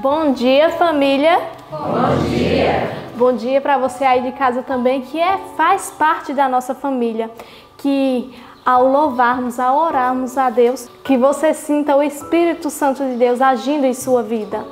Bom dia, família. Bom dia. Bom dia para você aí de casa também, que faz parte da nossa família. Que ao louvarmos, ao orarmos a Deus, que você sinta o Espírito Santo de Deus agindo em sua vida.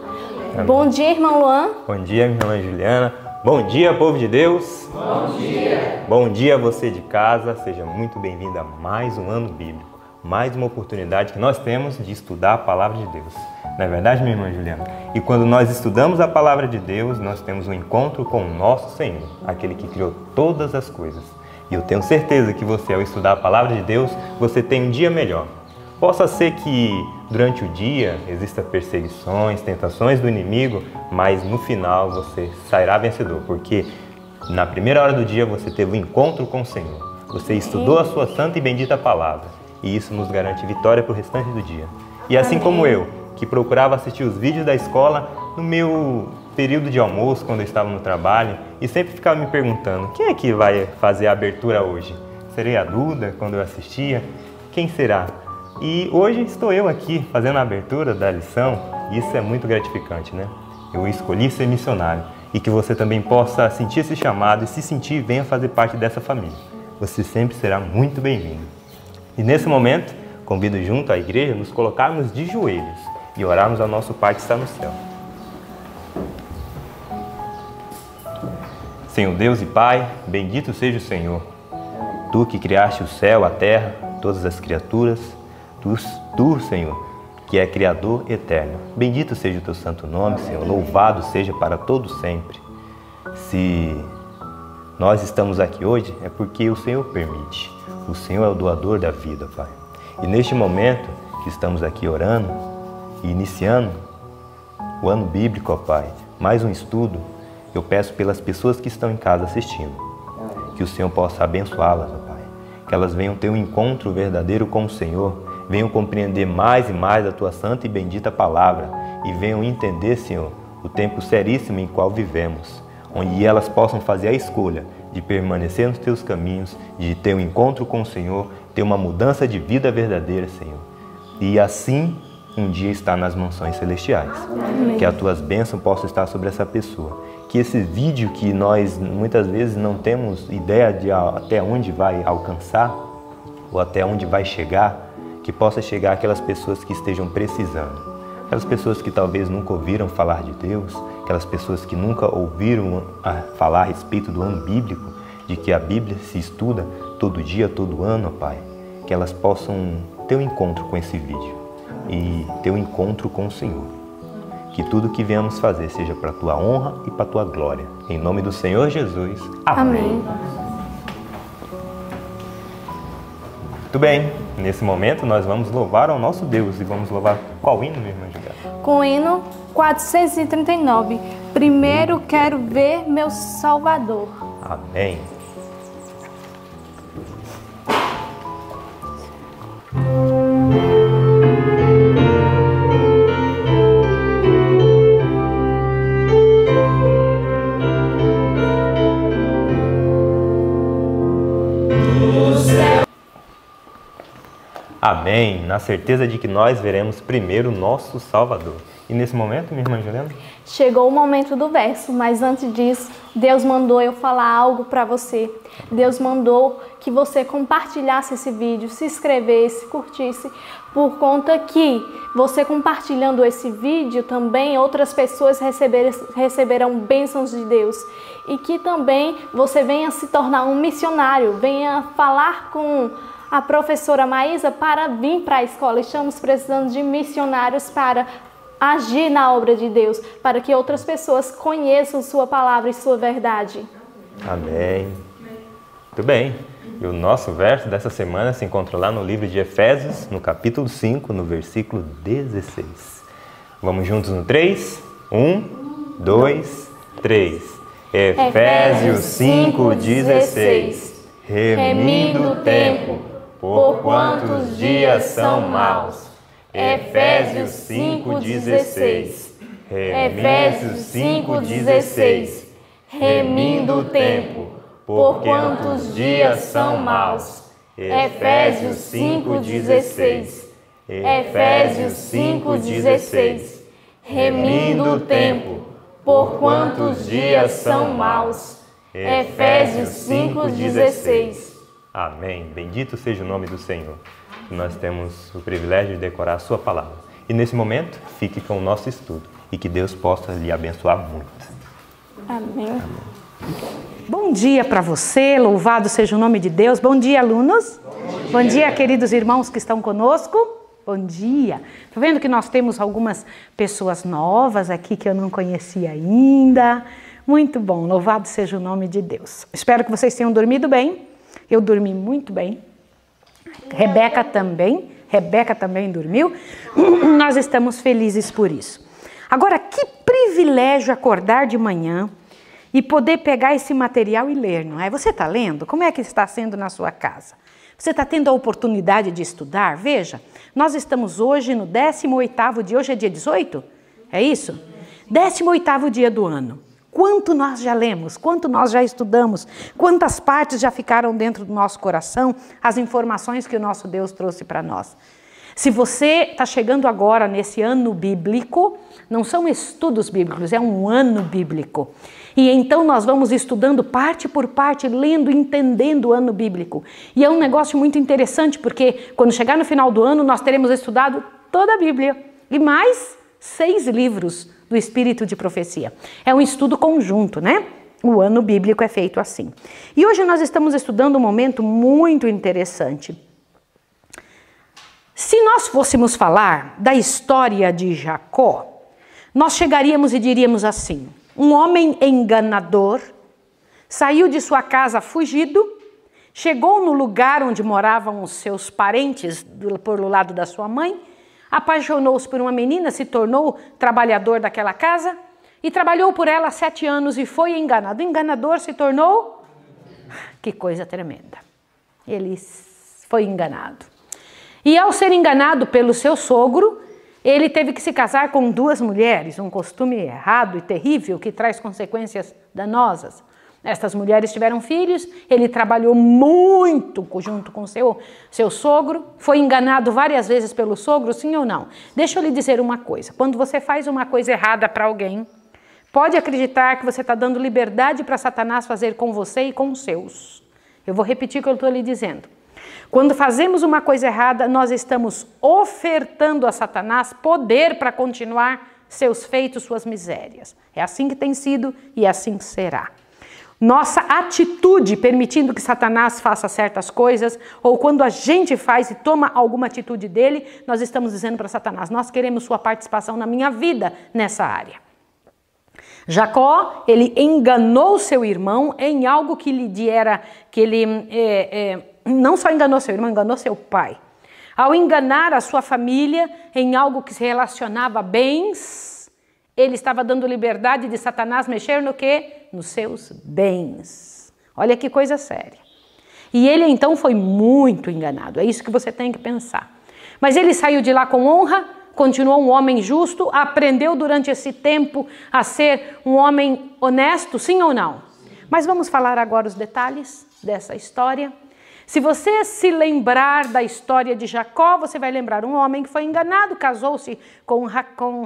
Amém. Bom dia, irmão Luan. Bom dia, minha irmã Juliana. Bom dia, povo de Deus. Bom dia. Bom dia a você de casa. Seja muito bem-vindo a mais um ano bíblico. Mais uma oportunidade que nós temos de estudar a palavra de Deus. Não é verdade, minha irmã Juliana? E quando nós estudamos a palavra de Deus, nós temos um encontro com o nosso Senhor, aquele que criou todas as coisas. E eu tenho certeza que você, ao estudar a palavra de Deus, você tem um dia melhor. Possa ser que durante o dia existam perseguições, tentações do inimigo, mas no final você sairá vencedor, porque na primeira hora do dia você teve um encontro com o Senhor. Você estudou a sua santa e bendita palavra, e isso nos garante vitória para o restante do dia. E assim como eu, que procurava assistir os vídeos da escola no meu período de almoço, quando eu estava no trabalho, e sempre ficava me perguntando, quem é que vai fazer a abertura hoje? Seria a Duda, quando eu assistia? Quem será? E hoje estou eu aqui, fazendo a abertura da lição, e isso é muito gratificante, né? Eu escolhi ser missionário, e que você também possa sentir esse chamado, e se sentir, venha fazer parte dessa família. Você sempre será muito bem-vindo. E nesse momento, convido junto à igreja nos colocarmos de joelhos e orarmos ao nosso Pai que está no céu. Senhor Deus e Pai, bendito seja o Senhor. Tu que criaste o céu, a terra, todas as criaturas, Tu, Senhor, que é Criador eterno. Bendito seja o Teu santo nome, Senhor, louvado seja para todo sempre. Se nós estamos aqui hoje, é porque o Senhor permite. O Senhor é o doador da vida, Pai. E neste momento que estamos aqui orando e iniciando o ano bíblico, ó Pai, mais um estudo, eu peço pelas pessoas que estão em casa assistindo, que o Senhor possa abençoá-las, ó Pai, que elas venham ter um encontro verdadeiro com o Senhor, venham compreender mais e mais a Tua santa e bendita palavra e venham entender, Senhor, o tempo seríssimo em qual vivemos, onde elas possam fazer a escolha de permanecer nos Teus caminhos, de ter um encontro com o Senhor, ter uma mudança de vida verdadeira, Senhor, e assim um dia estar nas mansões celestiais. Amém. Que as Tuas bênçãos possam estar sobre essa pessoa. Que esse vídeo que nós muitas vezes não temos ideia de até onde vai alcançar ou até onde vai chegar, que possa chegar àquelas pessoas que estejam precisando. Aquelas pessoas que talvez nunca ouviram falar de Deus, aquelas pessoas que nunca ouviram falar a respeito do ano bíblico, de que a Bíblia se estuda todo dia, todo ano, Pai. Que elas possam ter um encontro com esse vídeo e ter um encontro com o Senhor. Que tudo que venhamos fazer seja para a Tua honra e para a Tua glória. Em nome do Senhor Jesus. Amém. Amém. Muito bem, nesse momento nós vamos louvar ao nosso Deus. E vamos louvar qual hino, minha irmã Juliana? Com o hino 439. Primeiro quero ver meu Salvador. Amém. Amém, na certeza de que nós veremos primeiro o nosso Salvador. E nesse momento, minha irmã Juliana? Chegou o momento do verso, mas antes disso, Deus mandou eu falar algo para você. Deus mandou que você compartilhasse esse vídeo, se inscrevesse, curtisse, por conta que você compartilhando esse vídeo também outras pessoas receberão bênçãos de Deus. E que também você venha se tornar um missionário, venha falar com a professora Maísa para vir para a escola. Estamos precisando de missionários para agir na obra de Deus, para que outras pessoas conheçam Sua palavra e Sua verdade. Amém. Muito bem. E o nosso verso dessa semana se encontra lá no livro de Efésios, no capítulo 5, no versículo 16. Vamos juntos no 3? 1, 2, 3. Efésios 5, 16. Remindo o tempo, porquanto os dias são maus. Efésios 5,16. Efésios 5,16. Remindo o tempo, porquanto os dias são maus. Efésios 5,16. Efésios 5,16. remindo o tempo, porquanto os dias são maus. Efésios 5,16. Amém. Bendito seja o nome do Senhor. Nós temos o privilégio de decorar a sua palavra. E nesse momento, fique com o nosso estudo e que Deus possa lhe abençoar muito. Amém. Bom dia para você, louvado seja o nome de Deus. Bom dia, alunos. Bom dia, queridos irmãos que estão conosco. Bom dia. Estou vendo que nós temos algumas pessoas novas aqui que eu não conhecia ainda. Muito bom, louvado seja o nome de Deus. Espero que vocês tenham dormido bem. Eu dormi muito bem. Rebeca também dormiu. Nós estamos felizes por isso. Agora, que privilégio acordar de manhã e poder pegar esse material e ler, não é? Você está lendo? Como é que está sendo na sua casa? Você está tendo a oportunidade de estudar? Veja, nós estamos hoje no 18º dia. Hoje é dia 18? É isso? 18º dia do ano. Quanto nós já lemos, quanto nós já estudamos, quantas partes já ficaram dentro do nosso coração, as informações que o nosso Deus trouxe para nós. Se você está chegando agora nesse ano bíblico, não são estudos bíblicos, é um ano bíblico. E então nós vamos estudando parte por parte, lendo, entendendo o ano bíblico. E é um negócio muito interessante, porque quando chegar no final do ano, nós teremos estudado toda a Bíblia e mais 6 livros do Espírito de Profecia. É um estudo conjunto, né? O ano bíblico é feito assim. E hoje nós estamos estudando um momento muito interessante. Se nós fôssemos falar da história de Jacó, nós chegaríamos e diríamos assim: um homem enganador saiu de sua casa fugido, chegou no lugar onde moravam os seus parentes por lado da sua mãe, apaixonou-se por uma menina, se tornou trabalhador daquela casa e trabalhou por ela 7 anos e foi enganado. O enganador se tornou... Que coisa tremenda. Ele foi enganado. E ao ser enganado pelo seu sogro, ele teve que se casar com 2 mulheres, um costume errado e terrível que traz consequências danosas. Estas mulheres tiveram filhos, ele trabalhou muito junto com seu sogro, foi enganado várias vezes pelo sogro, sim ou não? Deixa eu lhe dizer uma coisa, quando você faz uma coisa errada para alguém, pode acreditar que você está dando liberdade para Satanás fazer com você e com os seus. Eu vou repetir o que eu estou lhe dizendo. Quando fazemos uma coisa errada, nós estamos ofertando a Satanás poder para continuar seus feitos, suas misérias. É assim que tem sido e assim será. Nossa atitude permitindo que Satanás faça certas coisas, ou quando a gente faz e toma alguma atitude dele, nós estamos dizendo para Satanás: nós queremos sua participação na minha vida nessa área. Jacó, ele enganou seu irmão em algo que lhe era, que ele não só enganou seu irmão, enganou seu pai. Ao enganar a sua família em algo que se relacionava a bens, ele estava dando liberdade de Satanás mexer no quê? Nos seus bens. Olha que coisa séria. E ele então foi muito enganado. É isso que você tem que pensar. Mas ele saiu de lá com honra, continuou um homem justo, aprendeu durante esse tempo a ser um homem honesto, sim ou não? Mas vamos falar agora os detalhes dessa história. Se você se lembrar da história de Jacó, você vai lembrar um homem que foi enganado, casou-se com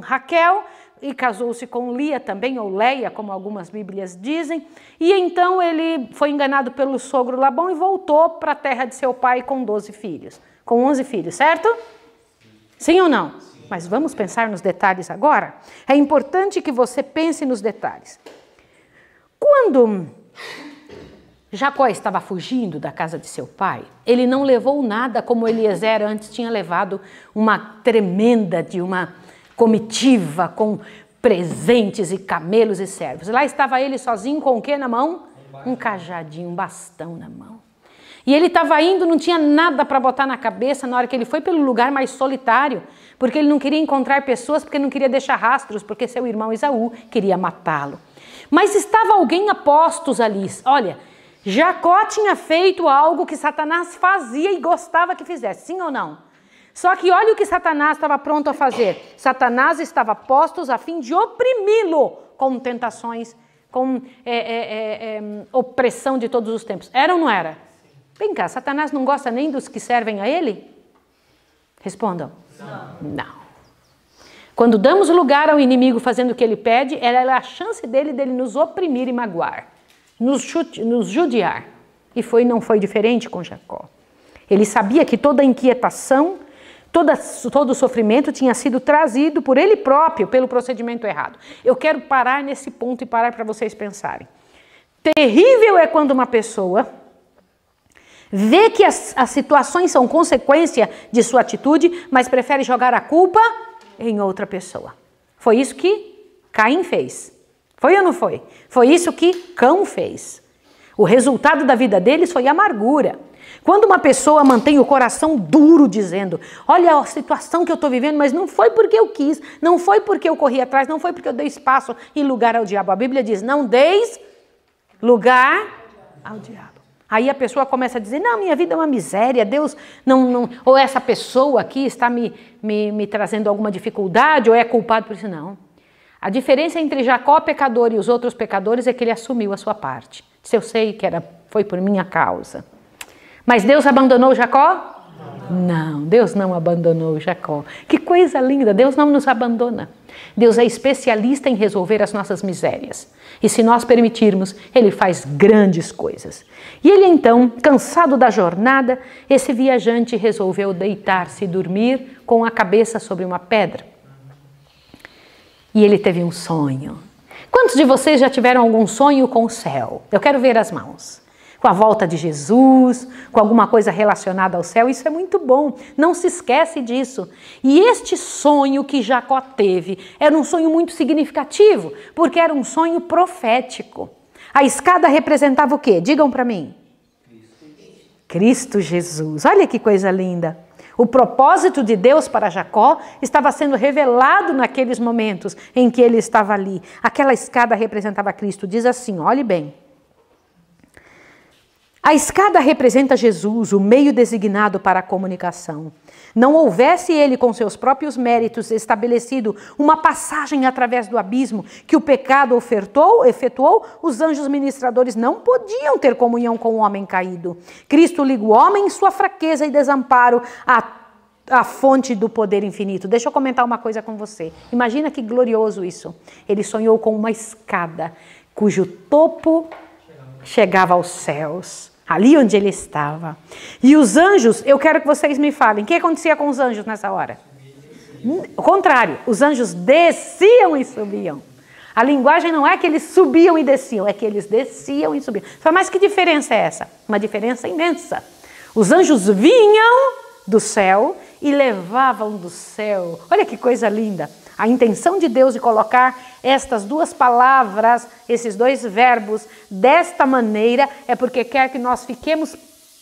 Raquel, e casou-se com Lia também, ou Leia, como algumas bíblias dizem, e então ele foi enganado pelo sogro Labão e voltou para a terra de seu pai com 12 filhos, com 11 filhos, certo? Sim ou não? Mas vamos pensar nos detalhes agora? É importante que você pense nos detalhes. Quando Jacó estava fugindo da casa de seu pai, ele não levou nada como Eliezer antes tinha levado, uma tremenda de uma comitiva com presentes e camelos e servos. Lá estava ele sozinho com o que na mão? Um cajadinho, um bastão na mão. E ele estava indo, não tinha nada para botar na cabeça na hora que ele foi pelo lugar mais solitário, porque ele não queria encontrar pessoas, porque não queria deixar rastros, porque seu irmão Esaú queria matá-lo. Mas estava alguém a postos ali. Olha, Jacó tinha feito algo que Satanás fazia e gostava que fizesse, sim ou não? Só que olha o que Satanás estava pronto a fazer. Satanás estava postos a fim de oprimi-lo com tentações, com opressão de todos os tempos. Era ou não era? Vem cá, Satanás não gosta nem dos que servem a ele? Respondam. Não. Quando damos lugar ao inimigo fazendo o que ele pede, ela é a chance dele nos oprimir e magoar, nos judiar. E não foi diferente com Jacó. Ele sabia que toda a inquietação, todo o sofrimento tinha sido trazido por ele próprio, pelo procedimento errado. Eu quero parar nesse ponto e parar para vocês pensarem. Terrível é quando uma pessoa vê que as situações são consequência de sua atitude, mas prefere jogar a culpa em outra pessoa. Foi isso que Caim fez. Foi ou não foi? Foi isso que Cão fez. O resultado da vida deles foi amargura. Quando uma pessoa mantém o coração duro dizendo, olha a situação que eu estou vivendo, mas não foi porque eu quis, não foi porque eu corri atrás, não foi porque eu dei espaço e lugar ao diabo. A Bíblia diz, não deis lugar ao diabo. Aí a pessoa começa a dizer, não, minha vida é uma miséria, Deus não ou essa pessoa aqui está me trazendo alguma dificuldade, ou é culpado por isso. Não. A diferença entre Jacó, pecador, e os outros pecadores é que ele assumiu a sua parte. Se eu sei que foi por minha causa. Mas Deus abandonou Jacó? Não, Deus não abandonou Jacó. Que coisa linda, Deus não nos abandona. Deus é especialista em resolver as nossas misérias. E se nós permitirmos, Ele faz grandes coisas. E ele então, cansado da jornada, esse viajante resolveu deitar-se e dormir com a cabeça sobre uma pedra. E ele teve um sonho. Quantos de vocês já tiveram algum sonho com o céu? Eu quero ver as mãos. Com a volta de Jesus, com alguma coisa relacionada ao céu, isso é muito bom, não se esquece disso. E este sonho que Jacó teve era um sonho muito significativo, porque era um sonho profético. A escada representava o quê? Digam para mim. Cristo Jesus. Olha que coisa linda. O propósito de Deus para Jacó estava sendo revelado naqueles momentos em que ele estava ali. Aquela escada representava Cristo. Diz assim, olhe bem. A escada representa Jesus, o meio designado para a comunicação. Não houvesse ele, com seus próprios méritos, estabelecido uma passagem através do abismo que o pecado efetuou, os anjos ministradores não podiam ter comunhão com o homem caído. Cristo liga o homem em sua fraqueza e desamparo à fonte do poder infinito. Deixa eu comentar uma coisa com você. Imagina que glorioso isso. Ele sonhou com uma escada cujo topo chegava aos céus. Ali onde ele estava. E os anjos, eu quero que vocês me falem, o que acontecia com os anjos nessa hora? O contrário, os anjos desciam e subiam. A linguagem não é que eles subiam e desciam, é que eles desciam e subiam. Mas que diferença é essa? Uma diferença imensa. Os anjos vinham do céu e levavam do céu. Olha que coisa linda. A intenção de Deus de colocar estas duas palavras, esses dois verbos, desta maneira, é porque quer que nós fiquemos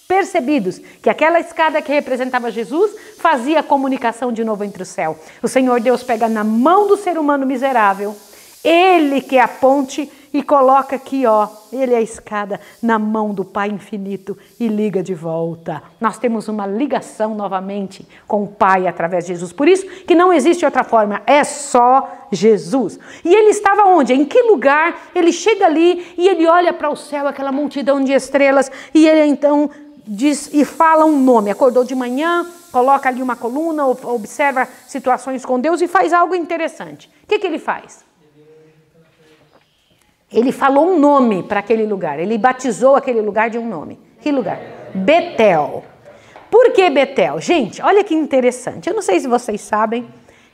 percebidos que aquela escada que representava Jesus fazia comunicação de novo entre o céu. O Senhor Deus pega na mão do ser humano miserável, Ele que é a ponte, e coloca aqui, ó, Ele é a escada na mão do Pai infinito e liga de volta. Nós temos uma ligação novamente com o Pai através de Jesus. Por isso que não existe outra forma, é só Jesus. E ele estava onde? Em que lugar? Ele chega ali e ele olha para o céu, aquela multidão de estrelas, e ele então diz e fala um nome. Acordou de manhã, coloca ali uma coluna, observa situações com Deus e faz algo interessante. O que ele faz? Ele falou um nome para aquele lugar. Ele batizou aquele lugar de um nome. Que lugar? Betel. Por que Betel? Gente, olha que interessante. Eu não sei se vocês sabem.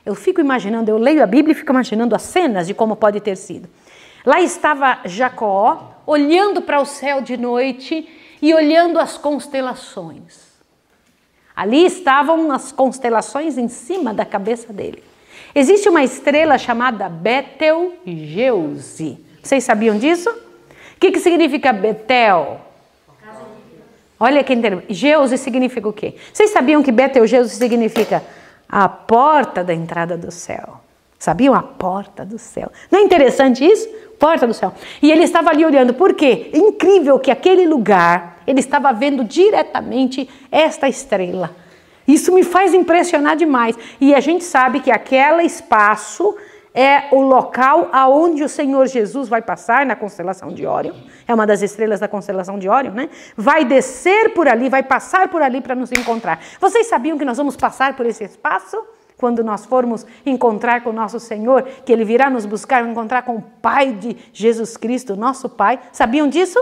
Eu fico imaginando, eu leio a Bíblia e fico imaginando as cenas de como pode ter sido. Lá estava Jacó, olhando para o céu de noite e olhando as constelações. Ali estavam as constelações em cima da cabeça dele. Existe uma estrela chamada Betelgeuse. Vocês sabiam disso? O que significa Betel? Olha que interessante. Geuse significa o quê? Vocês sabiam que Betelgeuse significa a porta da entrada do céu? Sabiam? A porta do céu. Não é interessante isso? Porta do céu. E ele estava ali olhando. Por quê? Incrível que aquele lugar, ele estava vendo diretamente esta estrela. Isso me faz impressionar demais. E a gente sabe que aquele espaço é o local aonde o Senhor Jesus vai passar na constelação de Órion. É uma das estrelas da constelação de Órion, né? Vai descer por ali, vai passar por ali para nos encontrar. Vocês sabiam que nós vamos passar por esse espaço? quando nós formos encontrar com o nosso Senhor, que Ele virá nos buscar, encontrar com o Pai de Jesus Cristo, nosso Pai. Sabiam disso?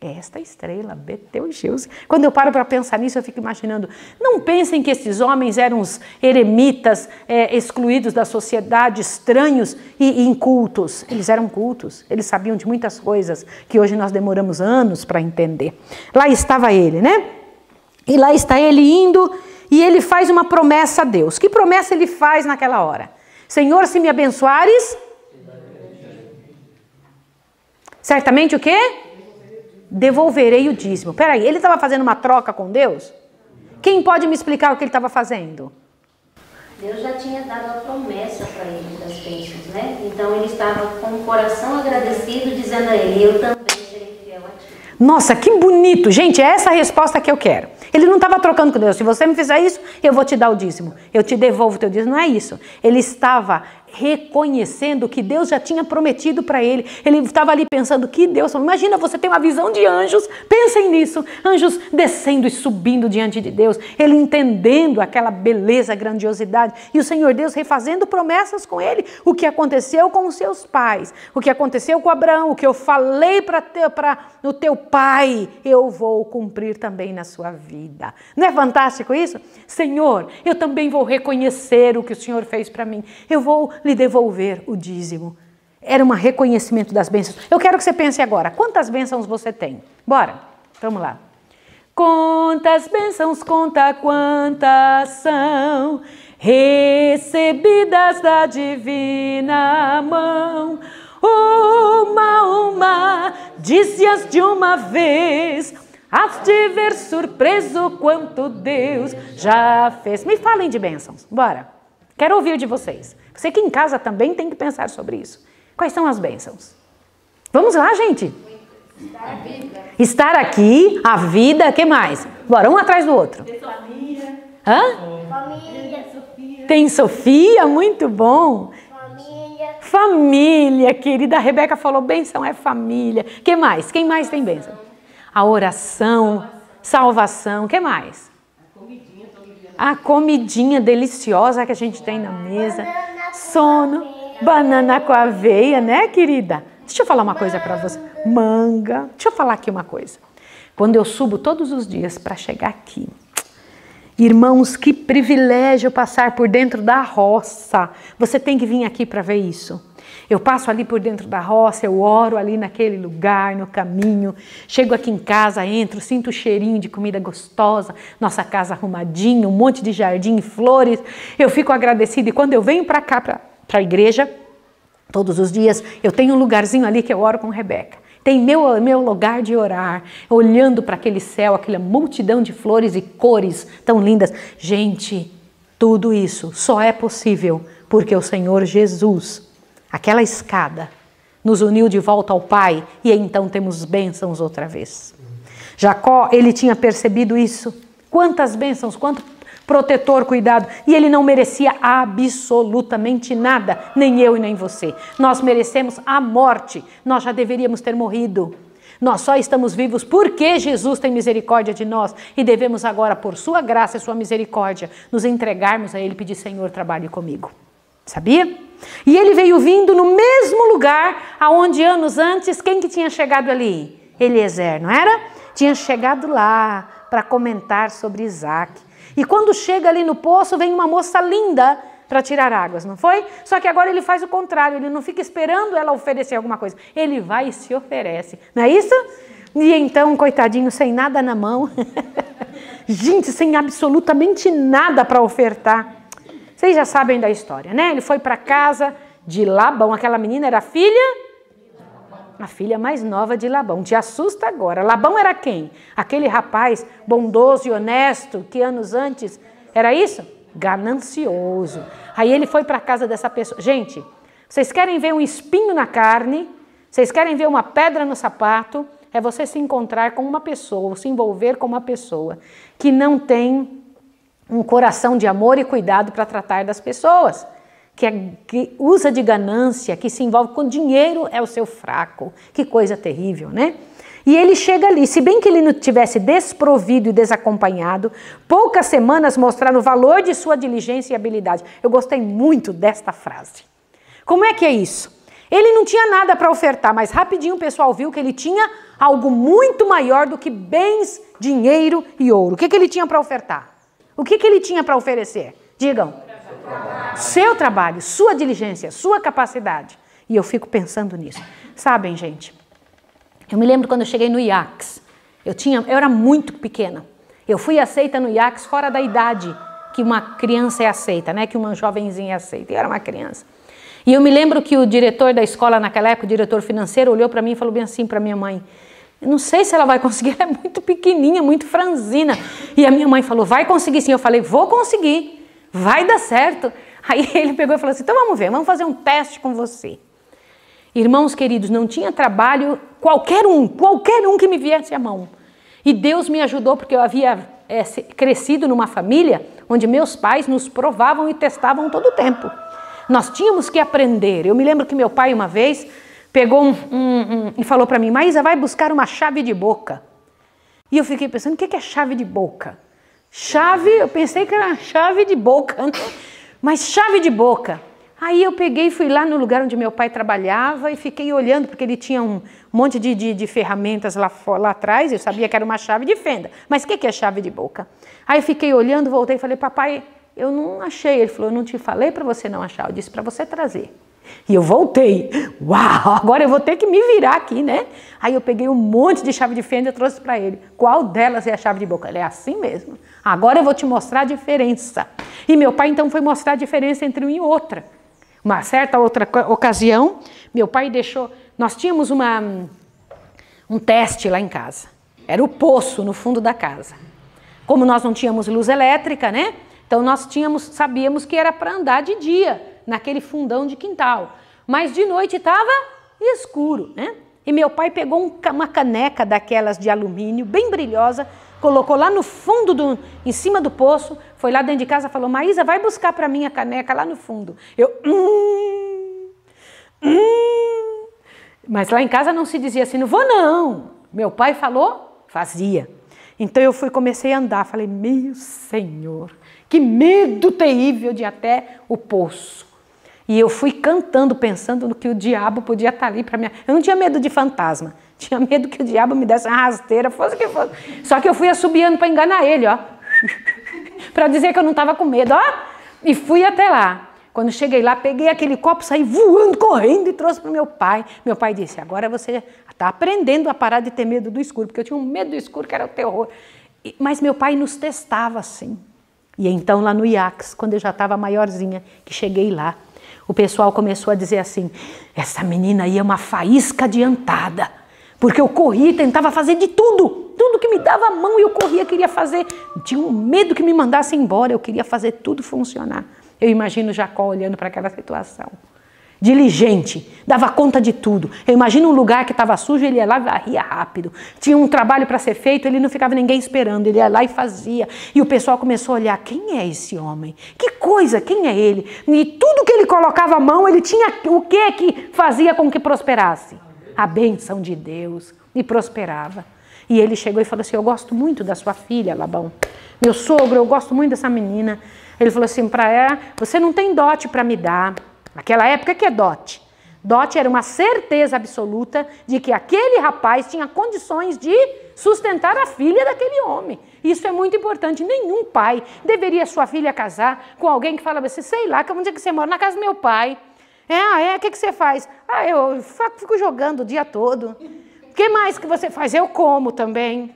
Esta estrela, Betelgeuse. Quando eu paro para pensar nisso, eu fico imaginando, não pensem que esses homens eram os eremitas excluídos da sociedade, estranhos e incultos. Eles eram cultos, eles sabiam de muitas coisas que hoje nós demoramos anos para entender. Lá estava ele, né? E lá está ele indo e ele faz uma promessa a Deus. Que promessa ele faz naquela hora? Senhor, se me abençoares... Certamente o quê? Devolverei o dízimo. Peraí, ele estava fazendo uma troca com Deus? Quem pode me explicar o que ele estava fazendo? Deus já tinha dado a promessa para ele das bênçãos, né? Então ele estava com o coração agradecido, dizendo a ele, eu também serei fiel a ti. Nossa, que bonito. Gente, é essa a resposta que eu quero. Ele não estava trocando com Deus. Se você me fizer isso, eu vou te dar o dízimo. Eu te devolvo o teu dízimo. Não é isso. Ele estava reconhecendo que Deus já tinha prometido para ele. Ele estava ali pensando que Deus... Imagina, você tem uma visão de anjos. Pensem nisso. Anjos descendo e subindo diante de Deus. Ele entendendo aquela beleza, grandiosidade. E o Senhor Deus refazendo promessas com ele. O que aconteceu com os seus pais. O que aconteceu com Abraão. O que eu falei para o teu pai, eu vou cumprir também na sua vida. Não é fantástico isso? Senhor, eu também vou reconhecer o que o Senhor fez para mim. Eu vou lhe devolver o dízimo. Era um reconhecimento das bênçãos. Eu quero que você pense agora, quantas bênçãos você tem? Bora, vamos lá. Quantas bênçãos, conta quantas são recebidas da divina mão. Uma, disse-as de uma vez, hás de ver surpreso quanto Deus já fez. Me falem de bênçãos, bora. Quero ouvir de vocês. Você que em casa também tem que pensar sobre isso. Quais são as bênçãos? Vamos lá, gente. Estar aqui, a vida, o que mais? Bora, um atrás do outro. Família. Hã? Família. Sofia. Tem Sofia, muito bom. Família. Família, querida. A Rebeca falou, bênção é família. O que mais? Quem mais tem bênção? A oração, salvação. O que mais? A comidinha deliciosa que a gente tem na mesa. Sono, banana com aveia, né, querida? Deixa eu falar uma coisa para você. Manga. Deixa eu falar aqui uma coisa. Quando eu subo todos os dias para chegar aqui, irmãos, que privilégio passar por dentro da roça. Você tem que vir aqui para ver isso. Eu passo ali por dentro da roça, eu oro ali naquele lugar, no caminho. Chego aqui em casa, entro, sinto o cheirinho de comida gostosa, nossa casa arrumadinha, um monte de jardim e flores. Eu fico agradecida e quando eu venho para cá, para a igreja, todos os dias, eu tenho um lugarzinho ali que eu oro com Rebeca. Tem meu lugar de orar, olhando para aquele céu, aquela multidão de flores e cores tão lindas. Gente, tudo isso só é possível porque o Senhor Jesus, aquela escada, nos uniu de volta ao Pai e então temos bênçãos outra vez. Jacó, ele tinha percebido isso. Quantas bênçãos, quanto protetor, cuidado. E ele não merecia absolutamente nada, nem eu e nem você. Nós merecemos a morte, nós já deveríamos ter morrido. Nós só estamos vivos porque Jesus tem misericórdia de nós e devemos agora, por sua graça e sua misericórdia, nos entregarmos a Ele e pedir, Senhor, trabalhe comigo. Sabia? E ele veio vindo no mesmo lugar aonde anos antes, quem que tinha chegado ali? Eliezer, não era? Tinha chegado lá para comentar sobre Isaac. E quando chega ali no poço, vem uma moça linda para tirar águas, não foi? Só que agora ele faz o contrário, ele não fica esperando ela oferecer alguma coisa. Ele vai e se oferece, não é isso? E então, coitadinho, sem nada na mão, gente, sem absolutamente nada para ofertar. Vocês já sabem da história, né? Ele foi para casa de Labão, aquela menina era a filha mais nova de Labão. Te assusta agora. Labão era quem? Aquele rapaz bondoso e honesto que anos antes, era isso? Ganancioso. Aí ele foi para a casa dessa pessoa. Gente, vocês querem ver um espinho na carne? Vocês querem ver uma pedra no sapato? É você se encontrar com uma pessoa, ou se envolver com uma pessoa que não tem um coração de amor e cuidado para tratar das pessoas, que usa de ganância, que se envolve com dinheiro, é o seu fraco. Que coisa terrível, né? E ele chega ali, se bem que ele não tivesse desprovido e desacompanhado, poucas semanas mostraram o valor de sua diligência e habilidade. Eu gostei muito desta frase. Como é que é isso? Ele não tinha nada para ofertar, mas rapidinho o pessoal viu que ele tinha algo muito maior do que bens, dinheiro e ouro. O que ele tinha para ofertar? O que ele tinha para oferecer? Digam. Seu trabalho, sua diligência, sua capacidade. E eu fico pensando nisso. Sabem, gente, eu me lembro quando eu cheguei no IACS. Eu era muito pequena. Eu fui aceita no IACS fora da idade que uma criança é aceita, né? Que uma jovenzinha é aceita. Eu era uma criança. E eu me lembro que o diretor da escola naquela época, o diretor financeiro, olhou para mim e falou bem assim para minha mãe: eu não sei se ela vai conseguir, ela é muito pequenininha, muito franzina. E a minha mãe falou: vai conseguir sim. Eu falei: vou conseguir, vai dar certo. Aí ele pegou e falou assim: então vamos ver, vamos fazer um teste com você. Irmãos queridos, não tinha trabalho, qualquer um que me viesse à mão. E Deus me ajudou porque eu havia crescido numa família onde meus pais nos provavam e testavam todo o tempo. Nós tínhamos que aprender. Eu me lembro que meu pai uma vez pegou e falou para mim: Maísa, vai buscar uma chave de boca. E eu fiquei pensando: o que é chave de boca? Chave, eu pensei que era chave de boca, né? Mas chave de boca. Aí eu peguei e fui lá no lugar onde meu pai trabalhava e fiquei olhando, porque ele tinha um monte de ferramentas lá atrás. Eu sabia que era uma chave de fenda. Mas o que é chave de boca? Aí eu fiquei olhando, voltei e falei: papai, eu não achei. Ele falou: eu não te falei para você não achar, eu disse para você trazer. E eu voltei. Uau, agora eu vou ter que me virar aqui, né? Aí eu peguei um monte de chave de fenda e trouxe para ele. Qual delas é a chave de boca? Ele: é assim mesmo. Agora eu vou te mostrar a diferença. E meu pai então foi mostrar a diferença entre uma e outra. Uma certa outra ocasião, meu pai deixou... Nós tínhamos um teste lá em casa. Era o poço no fundo da casa. Como nós não tínhamos luz elétrica, né? Então nós sabíamos que era para andar de dia, naquele fundão de quintal. Mas de noite estava escuro, né? E meu pai pegou uma caneca daquelas de alumínio, bem brilhosa, colocou lá no fundo, em cima do poço, foi lá dentro de casa e falou: Maísa, vai buscar para mim a caneca lá no fundo. Eu... Mas lá em casa não se dizia assim: não vou não. Meu pai falou, fazia. Então eu comecei a andar, falei: meu Senhor, que medo terrível de ir até o poço. E eu fui cantando, pensando no que o diabo podia estar ali para mim. Eu não tinha medo de fantasma, tinha medo que o diabo me desse uma rasteira, fosse o que fosse. Só que eu fui assobiando para enganar ele, ó. Para dizer que eu não estava com medo, ó. E fui até lá. Quando cheguei lá, peguei aquele copo, saí voando, correndo e trouxe para o meu pai. Meu pai disse: agora você está aprendendo a parar de ter medo do escuro, porque eu tinha um medo do escuro que era o terror. Mas meu pai nos testava assim. E então lá no IACS, quando eu já estava maiorzinha, que cheguei lá, o pessoal começou a dizer assim: essa menina aí é uma faísca adiantada, porque eu corria e tentava fazer de tudo que me dava a mão eu corria, queria fazer, tinha um medo que me mandasse embora, eu queria fazer tudo funcionar. Eu imagino Jacó olhando para aquela situação, diligente, dava conta de tudo. Eu imagino um lugar que estava sujo, ele ia lá e varria rápido. Tinha um trabalho para ser feito, ele não ficava ninguém esperando, ele ia lá e fazia. E o pessoal começou a olhar: quem é esse homem? Que coisa, quem é ele? E tudo que ele colocava a mão, ele tinha o que fazia com que prosperasse? A bênção de Deus, e prosperava. E ele chegou e falou assim: eu gosto muito da sua filha, Labão. Meu sogro, eu gosto muito dessa menina. Ele falou assim para ela: você não tem dote para me dar. Naquela época, que é dote? Dote era uma certeza absoluta de que aquele rapaz tinha condições de sustentar a filha daquele homem. Isso é muito importante. Nenhum pai deveria sua filha casar com alguém que fala assim: sei lá, onde é que você mora? Na casa do meu pai. O que você faz? Eu fico jogando o dia todo. O que mais que você faz? Eu como também.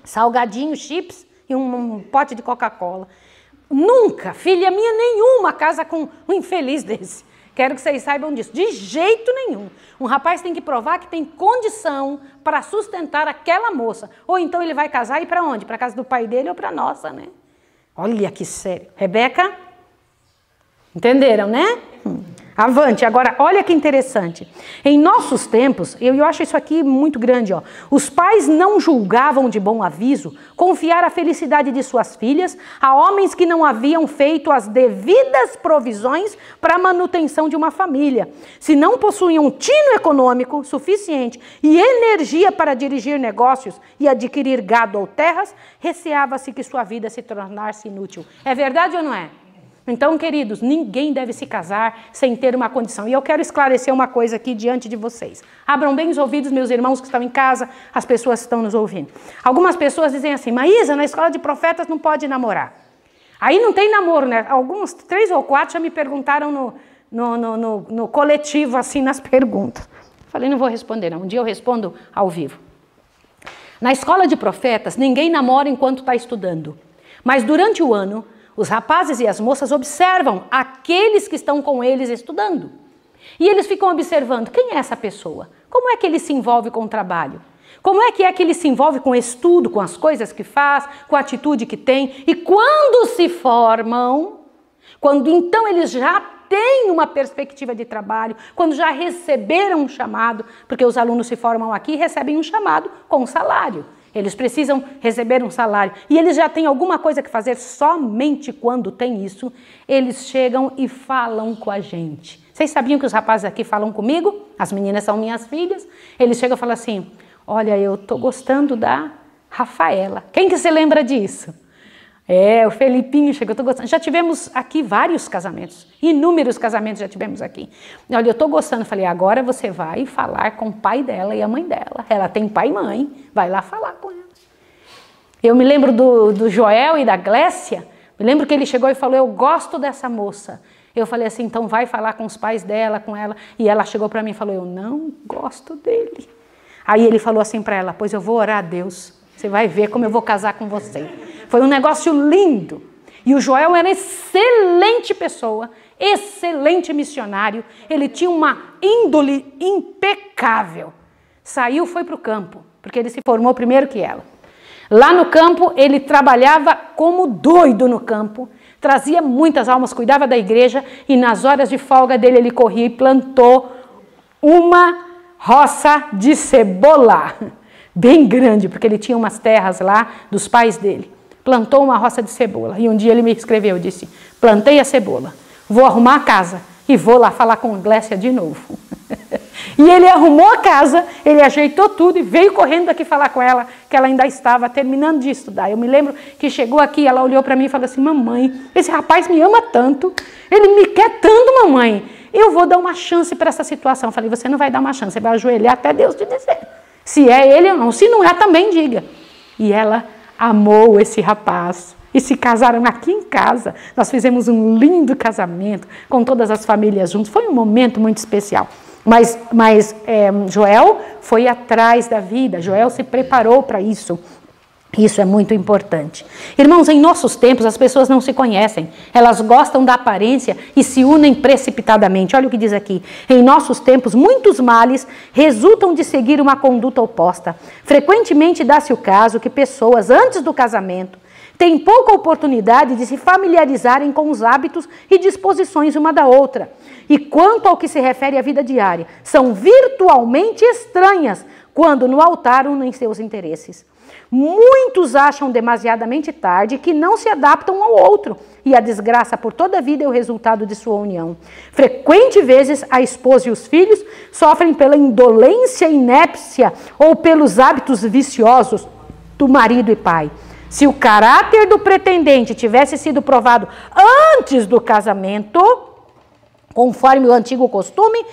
Salgadinho, chips e um pote de Coca-Cola. Nunca, filha minha nenhuma, casa com um infeliz desse. Quero que vocês saibam disso. De jeito nenhum. Um rapaz tem que provar que tem condição para sustentar aquela moça. Ou então ele vai casar e ir para onde? Para a casa do pai dele ou para a nossa, né? Olha que sério. Rebeca? Entenderam, né? Avante. Agora, olha que interessante. Em nossos tempos, eu acho isso aqui muito grande, ó. Os pais não julgavam de bom aviso confiar a felicidade de suas filhas a homens que não haviam feito as devidas provisões para a manutenção de uma família. Se não possuíam tino econômico suficiente e energia para dirigir negócios e adquirir gado ou terras, receava-se que sua vida se tornasse inútil. É verdade ou não é? Então, queridos, ninguém deve se casar sem ter uma condição. E eu quero esclarecer uma coisa aqui diante de vocês. Abram bem os ouvidos, meus irmãos que estão em casa, as pessoas que estão nos ouvindo. Algumas pessoas dizem assim, Maísa, na escola de profetas não pode namorar. Aí não tem namoro, né? Alguns, 3 ou 4 já me perguntaram no coletivo, assim, nas perguntas. Falei, não vou responder não, um dia eu respondo ao vivo. Na escola de profetas, ninguém namora enquanto está estudando. Mas durante o ano, os rapazes e as moças observam aqueles que estão com eles estudando. E eles ficam observando, quem é essa pessoa? Como é que ele se envolve com o trabalho? Como é que ele se envolve com o estudo, com as coisas que faz, com a atitude que tem? E quando se formam, quando então eles já têm uma perspectiva de trabalho, quando já receberam um chamado, porque os alunos se formam aqui e recebem um chamado com salário. Eles precisam receber um salário e eles já têm alguma coisa que fazer. Somente quando tem isso, eles chegam e falam com a gente. Vocês sabiam que os rapazes aqui falam comigo? As meninas são minhas filhas. Eles chegam e falam assim, olha, eu tô gostando da Rafaela. Quem que se lembra disso? O Felipinho chegou, eu tô gostando. Já tivemos aqui vários casamentos, inúmeros casamentos já tivemos aqui. Olha, eu tô gostando. Falei, agora você vai falar com o pai dela e a mãe dela. Ela tem pai e mãe, vai lá falar com ela. Eu me lembro do Joel e da Glécia, me lembro que ele chegou e falou, eu gosto dessa moça. Eu falei assim, então vai falar com os pais dela, com ela. E ela chegou para mim e falou, eu não gosto dele. Aí ele falou assim para ela, pois eu vou orar a Deus, você vai ver como eu vou casar com você. Foi um negócio lindo. E o Joel era excelente pessoa, excelente missionário. Ele tinha uma índole impecável. Saiu, foi para o campo, porque ele se formou primeiro que ela. Lá no campo, ele trabalhava como doido no campo, trazia muitas almas, cuidava da igreja e nas horas de folga dele ele corria e plantou uma roça de cebola, bem grande, porque ele tinha umas terras lá dos pais dele. Plantou uma roça de cebola. E um dia ele me escreveu, disse, plantei a cebola, vou arrumar a casa e vou lá falar com a Glécia de novo. E ele arrumou a casa, ele ajeitou tudo e veio correndo aqui falar com ela, que ela ainda estava terminando de estudar. Eu me lembro que chegou aqui, ela olhou para mim e falou assim, mamãe, esse rapaz me ama tanto, ele me quer tanto, mamãe, eu vou dar uma chance para essa situação. Eu falei, você não vai dar uma chance, você vai ajoelhar até Deus te dizer. Se é ele ou não, se não é, também diga. E ela amou esse rapaz e se casaram aqui em casa. Nós fizemos um lindo casamento com todas as famílias juntos. Foi um momento muito especial. Mas Joel foi atrás da vida, Joel se preparou para isso. Isso é muito importante. Irmãos, em nossos tempos as pessoas não se conhecem, elas gostam da aparência e se unem precipitadamente. Olha o que diz aqui. Em nossos tempos, muitos males resultam de seguir uma conduta oposta. Frequentemente dá-se o caso que pessoas, antes do casamento, têm pouca oportunidade de se familiarizarem com os hábitos e disposições uma da outra. E quanto ao que se refere à vida diária, são virtualmente estranhas quando no altar unem seus interesses. Muitos acham demasiadamente tarde que não se adaptam um ao outro e a desgraça por toda a vida é o resultado de sua união. Frequentes vezes a esposa e os filhos sofrem pela indolência e inépcia ou pelos hábitos viciosos do marido e pai. Se o caráter do pretendente tivesse sido provado antes do casamento, conforme o antigo costume,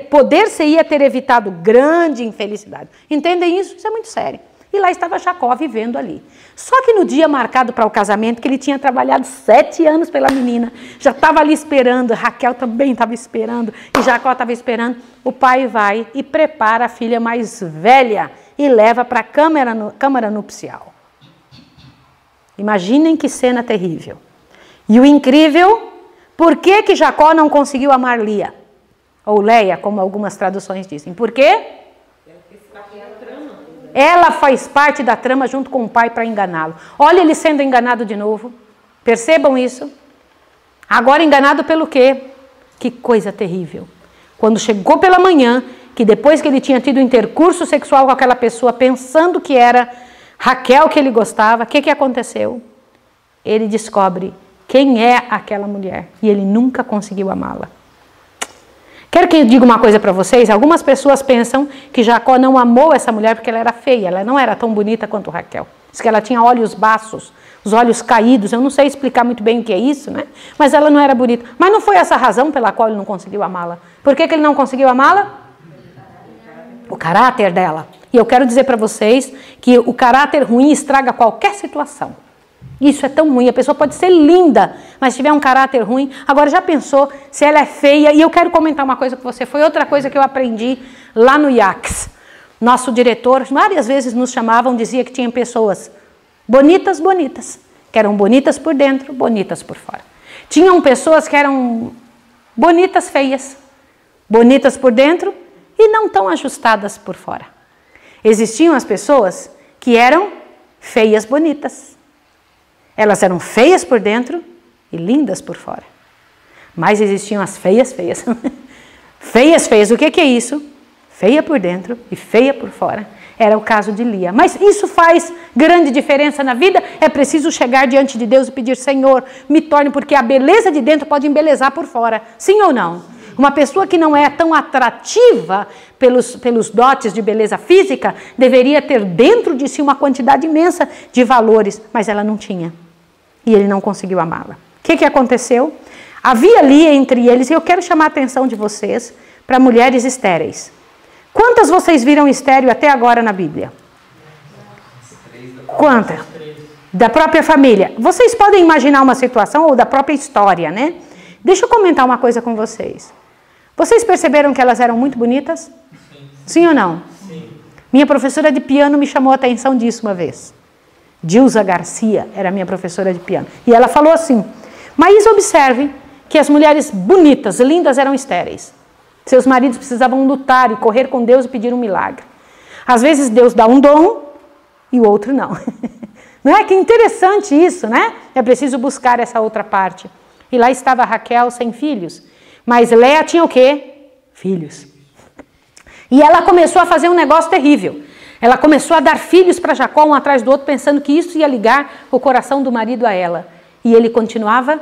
poder-se-ia ter evitado grande infelicidade. Entendem isso? Isso é muito sério. E lá estava Jacó vivendo ali. Só que no dia marcado para o casamento, que ele tinha trabalhado 7 anos pela menina, já estava ali esperando, Raquel também estava esperando, e Jacó estava esperando, o pai vai e prepara a filha mais velha e leva para a câmara nupcial. Imaginem que cena terrível. E o incrível, por que Jacó não conseguiu amar Lia? Ou Leia, como algumas traduções dizem. Por quê? Ela faz parte da trama junto com o pai para enganá-lo. Olha ele sendo enganado de novo. Percebam isso. Agora enganado pelo quê? Que coisa terrível. Quando chegou pela manhã, que depois que ele tinha tido intercurso sexual com aquela pessoa, pensando que era Raquel que ele gostava, o que aconteceu? Ele descobre quem é aquela mulher e ele nunca conseguiu amá-la. Quero que eu diga uma coisa para vocês. Algumas pessoas pensam que Jacó não amou essa mulher porque ela era feia, ela não era tão bonita quanto Raquel. Diz que ela tinha olhos baços, os olhos caídos, eu não sei explicar muito bem o que é isso, né? Mas ela não era bonita. Mas não foi essa a razão pela qual ele não conseguiu amá-la. Por que ele não conseguiu amá-la? O caráter dela. E eu quero dizer para vocês que o caráter ruim estraga qualquer situação. Isso é tão ruim, a pessoa pode ser linda, mas se tiver um caráter ruim. Agora, já pensou se ela é feia? E eu quero comentar uma coisa com você, foi outra coisa que eu aprendi lá no IACS. Nosso diretor, várias vezes nos chamavam, dizia que tinha pessoas bonitas, que eram bonitas por dentro, bonitas por fora. Tinham pessoas que eram bonitas, feias, bonitas por dentro e não tão ajustadas por fora. Existiam as pessoas que eram feias, bonitas. Elas eram feias por dentro e lindas por fora. Mas existiam as feias. Feias. O que é isso? Feia por dentro e feia por fora. Era o caso de Lia. Mas isso faz grande diferença na vida? É preciso chegar diante de Deus e pedir, Senhor, me torne, porque a beleza de dentro pode embelezar por fora. Sim ou não? Uma pessoa que não é tão atrativa pelos dotes de beleza física, deveria ter dentro de si uma quantidade imensa de valores, mas ela não tinha. E ele não conseguiu amá-la. O que aconteceu? Havia ali entre eles, e eu quero chamar a atenção de vocês, para mulheres estéreis. Quantas vocês viram estéril até agora na Bíblia? Quantas? Da própria família. Vocês podem imaginar uma situação, ou da própria história, né? Deixa eu comentar uma coisa com vocês. Vocês perceberam que elas eram muito bonitas? Sim ou não? Sim. Minha professora de piano me chamou a atenção disso uma vez. Dilza Garcia era minha professora de piano. E ela falou assim, mas observe que as mulheres bonitas, lindas, eram estéreis. Seus maridos precisavam lutar e correr com Deus e pedir um milagre. Às vezes Deus dá um dom e o outro não. Não é? Que interessante isso, né? É preciso buscar essa outra parte. E lá estava Raquel sem filhos. Mas Léa tinha o quê? Filhos. E ela começou a fazer um negócio terrível. Ela começou a dar filhos para Jacó, um atrás do outro, pensando que isso ia ligar o coração do marido a ela. E ele continuava,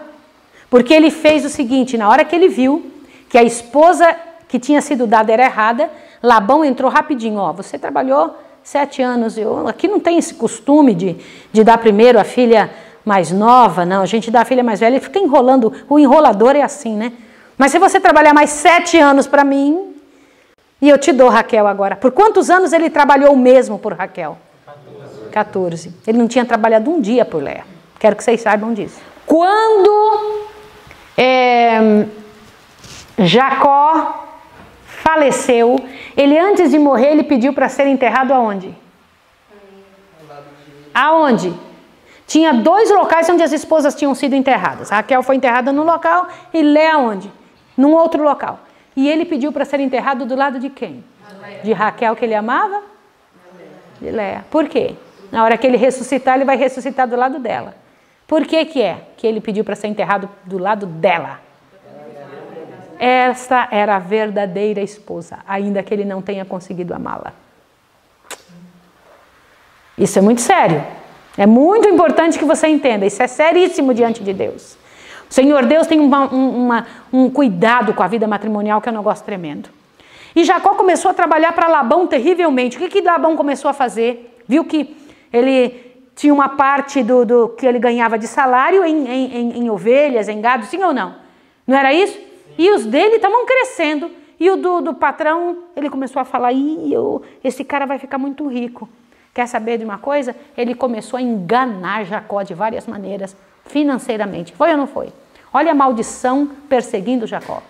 porque ele fez o seguinte, na hora que ele viu que a esposa que tinha sido dada era errada, Labão entrou rapidinho, ó, você trabalhou 7 anos, aqui não tem esse costume de dar primeiro a filha mais nova, não, a gente dá a filha mais velha, ele fica enrolando, o enrolador é assim, né? Mas se você trabalhar mais 7 anos para mim, e eu te dou Raquel agora. Por quantos anos ele trabalhou mesmo por Raquel? 14. Ele não tinha trabalhado um dia por Léa. Quero que vocês saibam disso. Quando Jacó faleceu, ele antes de morrer, ele pediu para ser enterrado aonde? Aonde? Tinha 2 locais onde as esposas tinham sido enterradas. Raquel foi enterrada num local e Léa onde? Num outro local. E ele pediu para ser enterrado do lado de quem? De Raquel, que ele amava? De Léa. Por quê? Na hora que ele ressuscitar, ele vai ressuscitar do lado dela. Por que que ele pediu para ser enterrado do lado dela? Essa era a verdadeira esposa, ainda que ele não tenha conseguido amá-la. Isso é muito sério. É muito importante que você entenda. Isso é seríssimo diante de Deus. O Senhor Deus tem um cuidado com a vida matrimonial que é um negócio tremendo. E Jacó começou a trabalhar para Labão terrivelmente. O que Labão começou a fazer? Viu que ele tinha uma parte do que ele ganhava de salário em ovelhas, em gado, sim ou não? Não era isso? E os dele estavam crescendo. E o do patrão, ele começou a falar, esse cara vai ficar muito rico. Quer saber de uma coisa? Ele começou a enganar Jacó de várias maneiras, financeiramente. Foi ou não foi? Olha a maldição perseguindo Jacó.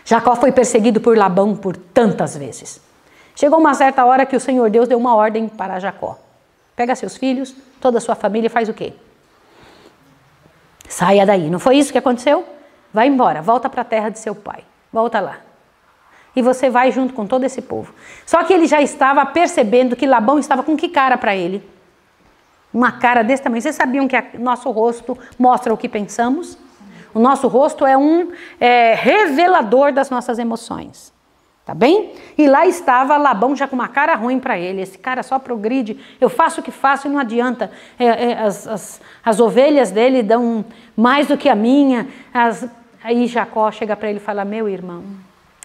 Jacó foi perseguido por Labão por tantas vezes. Chegou uma certa hora que o Senhor Deus deu uma ordem para Jacó. Pega seus filhos, toda a sua família e faz o quê? Saia daí. Não foi isso que aconteceu? Vai embora, volta para a terra de seu pai. Volta lá. E você vai junto com todo esse povo. Só que ele já estava percebendo que Labão estava com que cara para ele? Uma cara desse tamanho. Vocês sabiam que nosso rosto mostra o que pensamos? O nosso rosto é um revelador das nossas emoções. Tá bem? E lá estava Labão já com uma cara ruim para ele. Esse cara só progride. Eu faço o que faço e não adianta. As ovelhas dele dão mais do que a minha. Aí Jacó chega para ele e fala: meu irmão,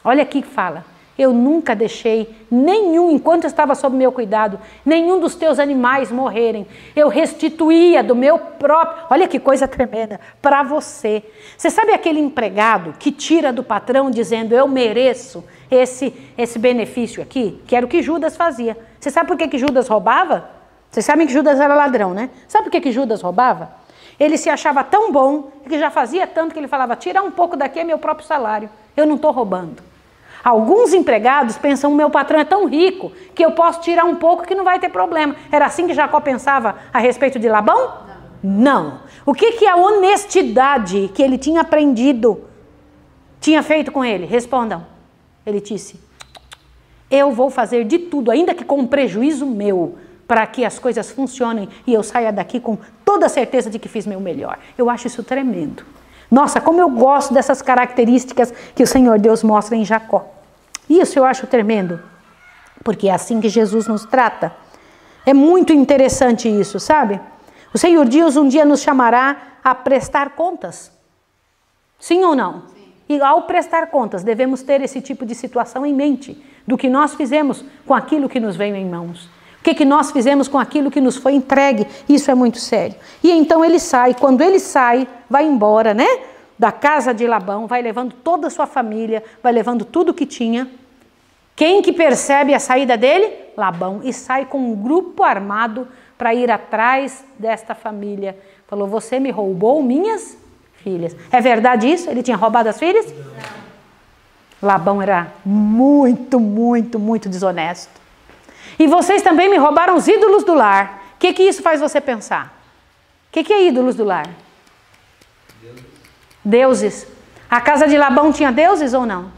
olha aqui que fala. Eu nunca deixei nenhum, enquanto estava sob meu cuidado, nenhum dos teus animais morrerem. Eu restituía do meu próprio, olha que coisa tremenda, para você. Você sabe aquele empregado que tira do patrão dizendo: eu mereço esse benefício aqui? Que era o que Judas fazia. Você sabe por que Judas roubava? Vocês sabem que Judas era ladrão, né? Sabe por que Judas roubava? Ele se achava tão bom que já fazia tanto que ele falava: tirar um pouco daqui é meu próprio salário, eu não estou roubando. Alguns empregados pensam: o meu patrão é tão rico que eu posso tirar um pouco que não vai ter problema. Era assim que Jacó pensava a respeito de Labão? Não. O que a honestidade que ele tinha aprendido tinha feito com ele? Respondam. Ele disse: eu vou fazer de tudo, ainda que com um prejuízo meu, para que as coisas funcionem e eu saia daqui com toda a certeza de que fiz meu melhor. Eu acho isso tremendo. Nossa, como eu gosto dessas características que o Senhor Deus mostra em Jacó. Isso eu acho tremendo, porque é assim que Jesus nos trata. É muito interessante isso, sabe? O Senhor Deus um dia nos chamará a prestar contas. Sim ou não? Sim. E ao prestar contas, devemos ter esse tipo de situação em mente, do que nós fizemos com aquilo que nos veio em mãos. O que nós fizemos com aquilo que nos foi entregue. Isso é muito sério. E então ele sai. Quando ele sai, vai embora, né? Da casa de Labão, vai levando toda a sua família, vai levando tudo que tinha. Quem que percebe a saída dele? Labão. E sai com um grupo armado para ir atrás desta família. Falou: você me roubou minhas filhas. É verdade isso? Ele tinha roubado as filhas? Não. Labão era muito, muito, muito desonesto. E vocês também me roubaram os ídolos do lar. O que isso faz você pensar? O que é ídolos do lar? Deuses. A casa de Labão tinha deuses ou não?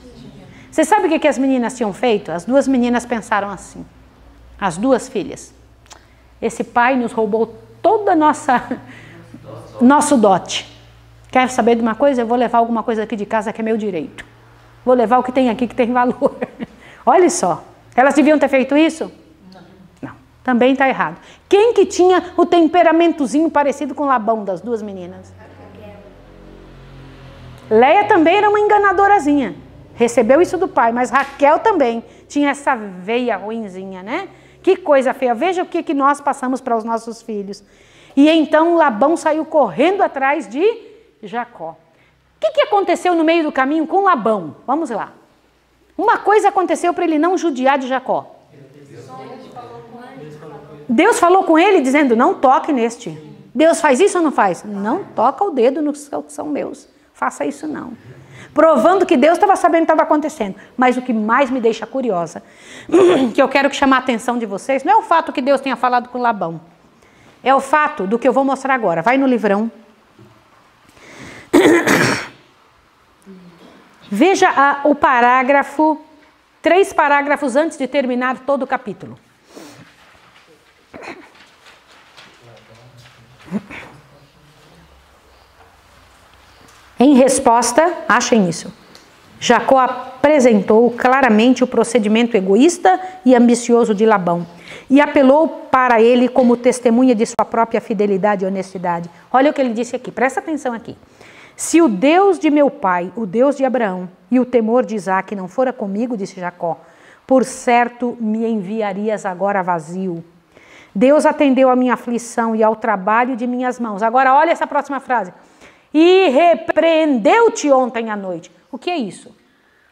Você sabe o que as meninas tinham feito? As duas meninas pensaram assim. As duas filhas. Esse pai nos roubou toda a nosso dote. Quer saber de uma coisa? Eu vou levar alguma coisa aqui de casa que é meu direito. Vou levar o que tem aqui que tem valor. Olha só. Elas deviam ter feito isso? Não. Também está errado. Quem que tinha o temperamentozinho parecido com Labão das duas meninas? Leia também era uma enganadorazinha. Recebeu isso do pai, mas Raquel também tinha essa veia ruinzinha, né? Que coisa feia. Veja o que nós passamos para os nossos filhos. E então Labão saiu correndo atrás de Jacó. O que aconteceu no meio do caminho com Labão? Vamos lá. Uma coisa aconteceu para ele não judiar de Jacó. Deus falou com ele dizendo: não toque neste. Deus faz isso ou não faz? Não toca o dedo nos que são meus. Faça isso não. Provando que Deus estava sabendo o que estava acontecendo. Mas o que mais me deixa curiosa, que eu quero chamar a atenção de vocês, não é o fato que Deus tenha falado com Labão. É o fato do que eu vou mostrar agora. Vai no livrão. Veja o parágrafo, 3 parágrafos antes de terminar todo o capítulo. Em resposta, achem isso, Jacó apresentou claramente o procedimento egoísta e ambicioso de Labão e apelou para ele como testemunha de sua própria fidelidade e honestidade. Olha o que ele disse aqui, presta atenção aqui. Se o Deus de meu pai, o Deus de Abraão e o temor de Isaque não fora comigo, disse Jacó, por certo me enviarias agora vazio. Deus atendeu à minha aflição e ao trabalho de minhas mãos. Agora olha essa próxima frase. E repreendeu-te ontem à noite. O que é isso?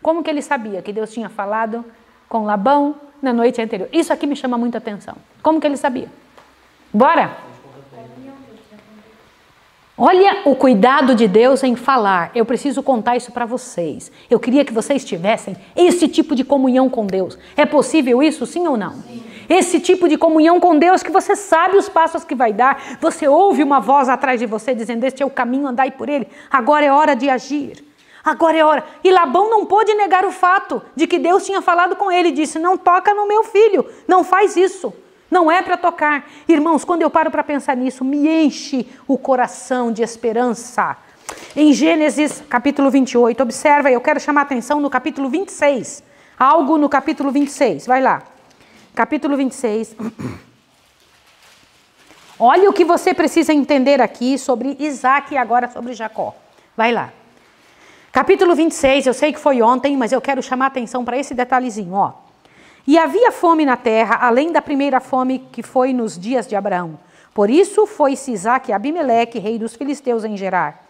Como que ele sabia que Deus tinha falado com Labão na noite anterior? Isso aqui me chama muita atenção. Como que ele sabia? Bora! Olha o cuidado de Deus em falar. Eu preciso contar isso para vocês. Eu queria que vocês tivessem esse tipo de comunhão com Deus. É possível isso, sim ou não? Sim. Esse tipo de comunhão com Deus que você sabe os passos que vai dar. Você ouve uma voz atrás de você dizendo: este é o caminho, andai por ele. Agora é hora de agir. Agora é hora. E Labão não pôde negar o fato de que Deus tinha falado com ele. Disse: não toca no meu filho. Não faz isso. Não é para tocar. Irmãos, quando eu paro para pensar nisso, me enche o coração de esperança. em Gênesis capítulo 28. Observa, eu quero chamar a atenção no capítulo 26. Algo no capítulo 26, vai lá. Capítulo 26. Olha o que você precisa entender aqui sobre Isaac e agora sobre Jacó. Vai lá. Capítulo 26, eu sei que foi ontem, mas eu quero chamar a atenção para esse detalhezinho, ó. E havia fome na terra, além da primeira fome que foi nos dias de Abraão. Por isso foi-se Isaac a Abimeleque, rei dos filisteus, em Gerar.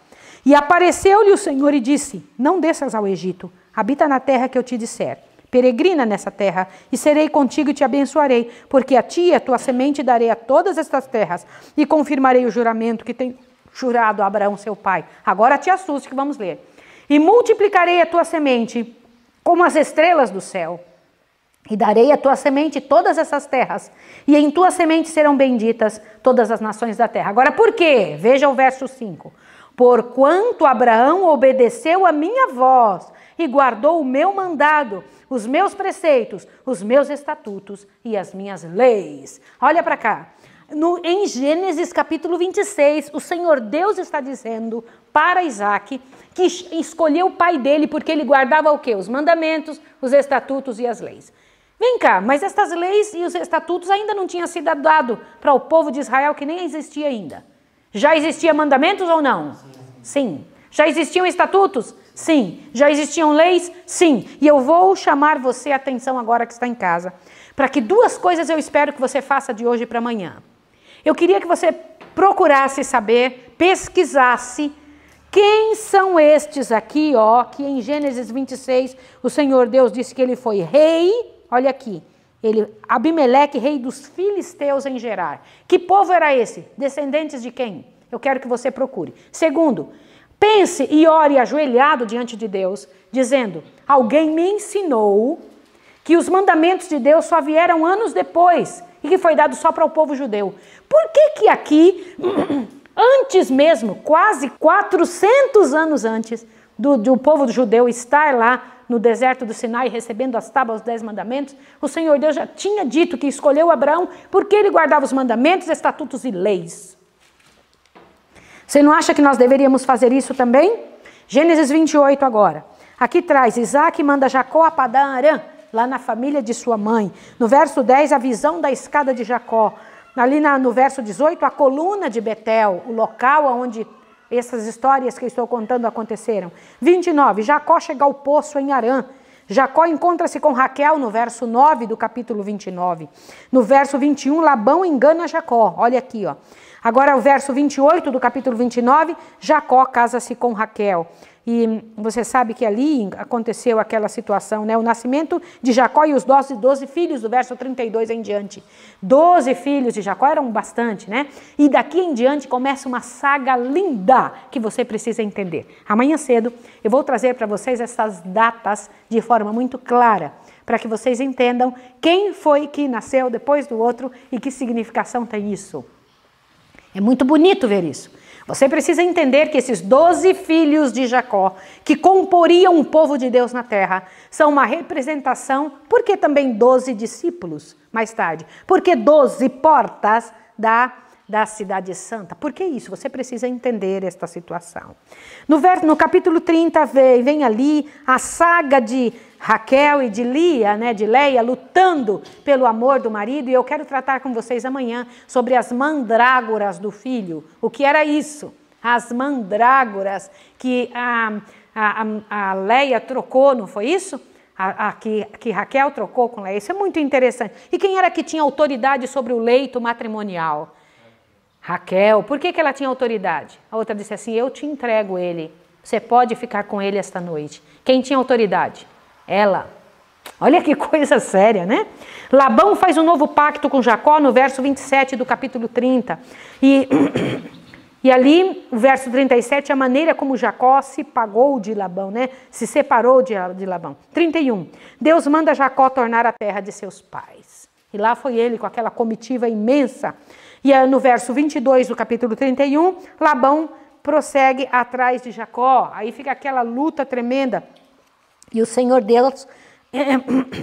E apareceu-lhe o Senhor e disse: não desças ao Egito, habita na terra que eu te disser. Peregrina nessa terra, e serei contigo e te abençoarei, porque a ti e a tua semente darei a todas estas terras, e confirmarei o juramento que tem jurado a Abraão seu pai. Agora te assuste que vamos ler. E multiplicarei a tua semente como as estrelas do céu, e darei a tua semente todas essas terras, e em tua semente serão benditas todas as nações da terra. Agora por quê? Veja o verso 5. Porquanto Abraão obedeceu a minha voz, e guardou o meu mandado, os meus preceitos, os meus estatutos e as minhas leis. Olha para cá. Em Gênesis capítulo 26, o Senhor Deus está dizendo para Isaac que escolheu o pai dele porque ele guardava o quê? Os mandamentos, os estatutos e as leis. Vem cá, mas estas leis e os estatutos ainda não tinham sido dados para o povo de Israel, que nem existia ainda. Já existiam mandamentos ou não? Sim. Já existiam estatutos? Sim. Já existiam leis? Sim. E eu vou chamar você a atenção agora que está em casa, para que duas coisas eu espero que você faça de hoje para amanhã. Eu queria que você procurasse saber, pesquisasse, quem são estes aqui, ó, que em Gênesis 26 o Senhor Deus disse que ele foi rei, olha aqui, Abimeleque, rei dos filisteus em Gerar. Que povo era esse? Descendentes de quem? Eu quero que você procure. Segundo, pense e ore ajoelhado diante de Deus, dizendo: alguém me ensinou que os mandamentos de Deus só vieram anos depois e que foi dado só para o povo judeu. Por que aqui, antes mesmo, quase 400 anos antes do povo judeu estar lá no deserto do Sinai recebendo as tábuas, os 10 mandamentos, o Senhor Deus já tinha dito que escolheu Abraão porque ele guardava os mandamentos, estatutos e leis. Você não acha que nós deveríamos fazer isso também? Gênesis 28 agora. Aqui traz: Isaac manda Jacó a Padã Arã, lá na família de sua mãe. No verso 10, a visão da escada de Jacó. Ali no verso 18, a coluna de Betel, o local onde essas histórias que eu estou contando aconteceram. 29, Jacó chega ao poço em Arã. Jacó encontra-se com Raquel no verso 9 do capítulo 29. No verso 21, Labão engana Jacó. Olha aqui, ó. Agora o verso 28 do capítulo 29, Jacó casa-se com Raquel. E você sabe que ali aconteceu aquela situação, né? O nascimento de Jacó e os 12 filhos, do verso 32 em diante. 12 filhos de Jacó eram bastante, né? E daqui em diante começa uma saga linda que você precisa entender. Amanhã cedo eu vou trazer para vocês essas datas de forma muito clara, para que vocês entendam quem foi que nasceu depois do outro e que significação tem isso. É muito bonito ver isso. Você precisa entender que esses 12 filhos de Jacó, que comporiam o povo de Deus na terra, são uma representação, porque também 12 discípulos, mais tarde, porque 12 portas da cidade santa. Por que isso? Você precisa entender esta situação. No capítulo 30 vem ali a saga de Raquel e de Lia, né, de Leia, lutando pelo amor do marido, e eu quero tratar com vocês amanhã sobre as mandrágoras do filho. O que era isso? As mandrágoras que a Leia trocou, não foi isso? Que Raquel trocou com Leia. Isso é muito interessante. E quem era que tinha autoridade sobre o leito matrimonial? Raquel. Por que ela tinha autoridade? A outra disse assim: eu te entrego ele, você pode ficar com ele esta noite. Quem tinha autoridade? Ela. Olha que coisa séria, né? Labão faz um novo pacto com Jacó no verso 27 do capítulo 30. E ali, o verso 37, a maneira como Jacó se pagou de Labão, né? Se separou de Labão. 31. Deus manda Jacó tornar a terra de seus pais. E lá foi ele com aquela comitiva imensa. E no verso 22 do capítulo 31, Labão prossegue atrás de Jacó. Aí fica aquela luta tremenda. E o Senhor Deus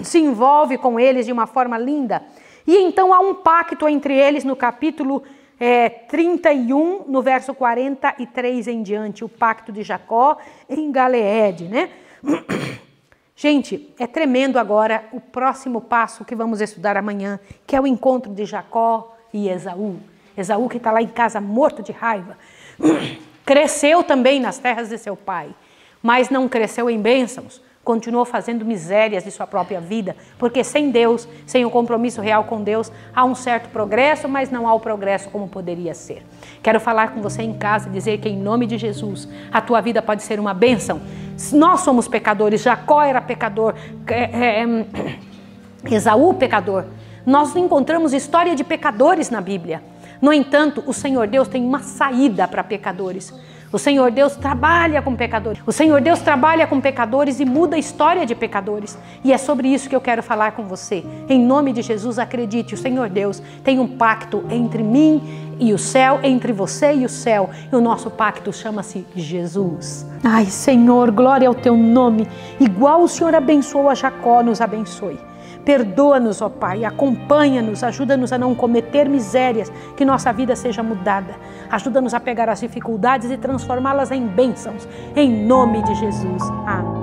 se envolve com eles de uma forma linda. E então há um pacto entre eles no capítulo 31, no verso 43 em diante, o pacto de Jacó em Galeede, né? Gente, é tremendo agora o próximo passo que vamos estudar amanhã, que é o encontro de Jacó e Esaú. Esaú que está lá em casa morto de raiva. Cresceu também nas terras de seu pai, mas não cresceu em bênçãos. Continuou fazendo misérias de sua própria vida, porque sem Deus, sem o compromisso real com Deus, há um certo progresso, mas não há o progresso como poderia ser. Quero falar com você em casa e dizer que em nome de Jesus, a tua vida pode ser uma bênção. Nós somos pecadores, Jacó era pecador, Esaú pecador. Nós encontramos história de pecadores na Bíblia. No entanto, o Senhor Deus tem uma saída para pecadores. O Senhor Deus trabalha com pecadores. O Senhor Deus trabalha com pecadores e muda a história de pecadores. E é sobre isso que eu quero falar com você. Em nome de Jesus, acredite, o Senhor Deus tem um pacto entre mim e o céu, entre você e o céu. E o nosso pacto chama-se Jesus. Ai, Senhor, glória ao teu nome. Igual o Senhor abençoou a Jacó, nos abençoe. Perdoa-nos, ó Pai, acompanha-nos, ajuda-nos a não cometer misérias, que nossa vida seja mudada. Ajuda-nos a pegar as dificuldades e transformá-las em bênçãos. Em nome de Jesus. Amém.